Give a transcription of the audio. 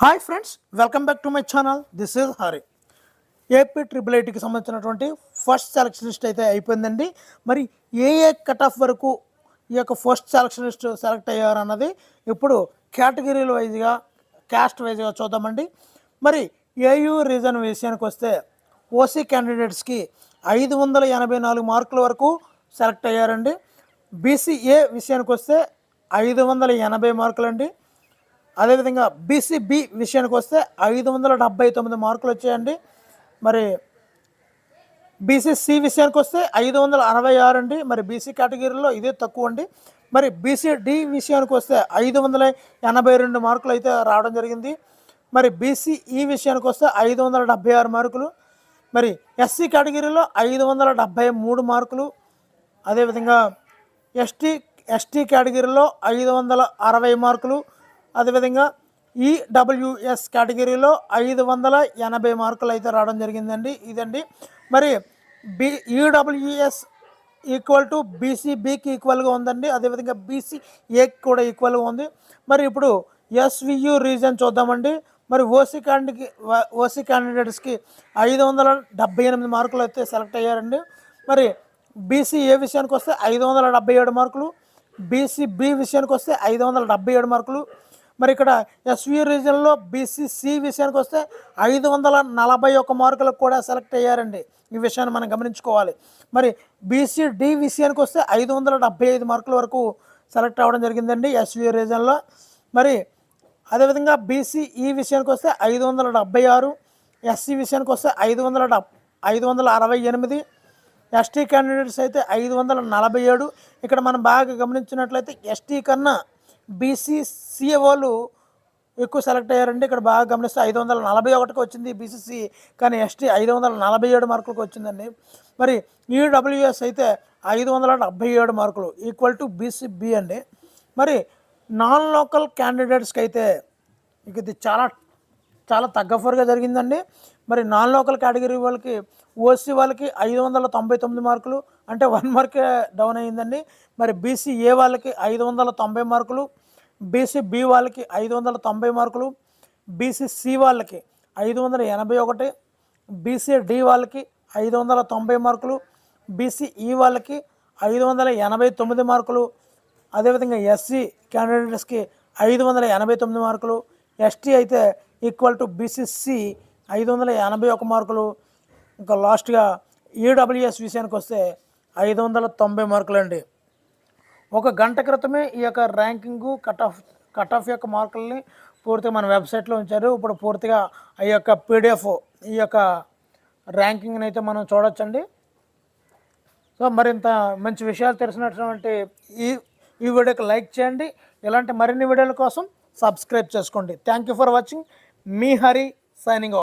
Hi friends, welcome back to my channel. This is Hari. AP triple ఐటీకి సంబంధించినటువంటి first selection list అయితే అయిపోయిందండి. మరి ఏ కట్ ఆఫ్ వరకు ఈ యొక్క ఫస్ట్ సెలక్షన్ లిస్ట్ సెలెక్ట్ అయ్యారు అన్నది ఇప్పుడు కేటగిరీల వైజ్గా, క్యాస్ట్ వైజ్గా చూద్దామండి. మరి ఏయూ రీజన్ విషయానికి వస్తే ఓసీ క్యాండిడేట్స్కి 584 మార్కుల వరకు సెలెక్ట్ అయ్యారండి. బీసీఏ విషయానికి వస్తే 580 మార్కులండి. అదేవిధంగా బీసీబీ విషయానికి వస్తే 579 మార్కులు వచ్చాయండి. మరి బీసీసీ విషయానికి వస్తే 566 అండి. మరి బీసీ కేటగిరీలో ఇదే తక్కువ అండి. మరి బీసీడీ విషయానికి వస్తే 582 మార్కులు అయితే రావడం జరిగింది. మరి బీసీఈ విషయానికి వస్తే 576 మార్కులు. మరి ఎస్సీ కేటగిరీలో 573 మార్కులు. అదేవిధంగా ఎస్టీ కేటగిరీలో 560 మార్కులు. అదేవిధంగా ఈడబ్ల్యూఎస్ కేటగిరీలో 580 మార్కులు అయితే రావడం జరిగిందండి. ఇదండి. మరి ఈడబ్ల్యూఎస్ ఈక్వల్ టు బీసీబీకి ఈక్వల్గా ఉందండి. అదేవిధంగా బీసీఏకి కూడా ఈక్వల్గా ఉంది. మరి ఇప్పుడు ఎస్వియు రీజన్ చూద్దామండి. మరి ఓసీ క్యాండిడేట్స్కి 578 మార్కులు అయితే సెలెక్ట్ అయ్యారండి. మరి బీసీఏ విషయానికి వస్తే 577 మార్కులు. బీసీబీ విషయానికి వస్తే 577 మార్కులు. మరి ఇక్కడ ఎస్వి రీజన్లో బీసీసీ విషయానికి వస్తే 541 మార్కులకు కూడా సెలెక్ట్ అయ్యారండి. ఈ విషయాన్ని మనం గమనించుకోవాలి. మరి బీసీడీ విషయానికి వస్తే 575 మార్కుల వరకు సెలెక్ట్ అవ్వడం జరిగిందండి ఎస్వి రీజన్లో. మరి అదేవిధంగా బీసీఈ విషయానికి వస్తే 576, ఎస్సీ విషయానికి వస్తే 568, ఎస్టీ క్యాండిడేట్స్ అయితే 547. ఇక్కడ మనం బాగా గమనించినట్లయితే ఎస్టీ కన్నా బీసీసీఏ వాళ్ళు ఎక్కువ సెలెక్ట్ అయ్యారండి. ఇక్కడ బాగా గమనిస్తే 541కి వచ్చింది బీసీసీ, కానీ ఎస్టీ 547 మార్కులకు వచ్చిందండి. మరి ఈడబ్ల్యూఎస్ అయితే 577 మార్కులు ఈక్వల్ టు బీసీబీ అండి. మరి నాన్ లోకల్ క్యాండిడేట్స్కి అయితే ఇది చాలా తగ్గఫర్గా జరిగిందండి. మరి నాన్ లోకల్ కేటగిరీ వాళ్ళకి, ఓసీ వాళ్ళకి 599 మార్కులు, అంటే 1 మార్కే డౌన్ అయ్యిందండి. మరి బీసీఏ వాళ్ళకి 590 మార్కులు, బీసీబీ వాళ్ళకి 590 మార్కులు, బీసీసీ వాళ్ళకి 581, బీసీడీ వాళ్ళకి 590 మార్కులు, బీసీఈ వాళ్ళకి 589 మార్కులు. అదేవిధంగా ఎస్సీ క్యాండిడేట్స్కి 589 మార్కులు, ఎస్టీ అయితే ఈక్వల్ టు బీసీసీ 581 మార్కులు. ఇంకా లాస్ట్గా ఈడబ్ల్యూఎస్ విషయానికి వస్తే 590 మార్కులు అండి. ఒక గంట క్రితమే ఈ యొక్క ర్యాంకింగు కట్ ఆఫ్ యొక్క మార్కుల్ని పూర్తిగా మన వెబ్సైట్లో ఉంచారు. ఇప్పుడు పూర్తిగా ఈ యొక్క పీడిఎఫ్, ఈ యొక్క ర్యాంకింగ్ని అయితే మనం చూడొచ్చండి. సో మరింత మంచి విషయాలు తెలిసినటువంటి ఈ వీడియోకి లైక్ చేయండి. ఇలాంటి మరిన్ని వీడియోల కోసం సబ్స్క్రైబ్ చేసుకోండి. Thank you for watching. Me Hari signing off.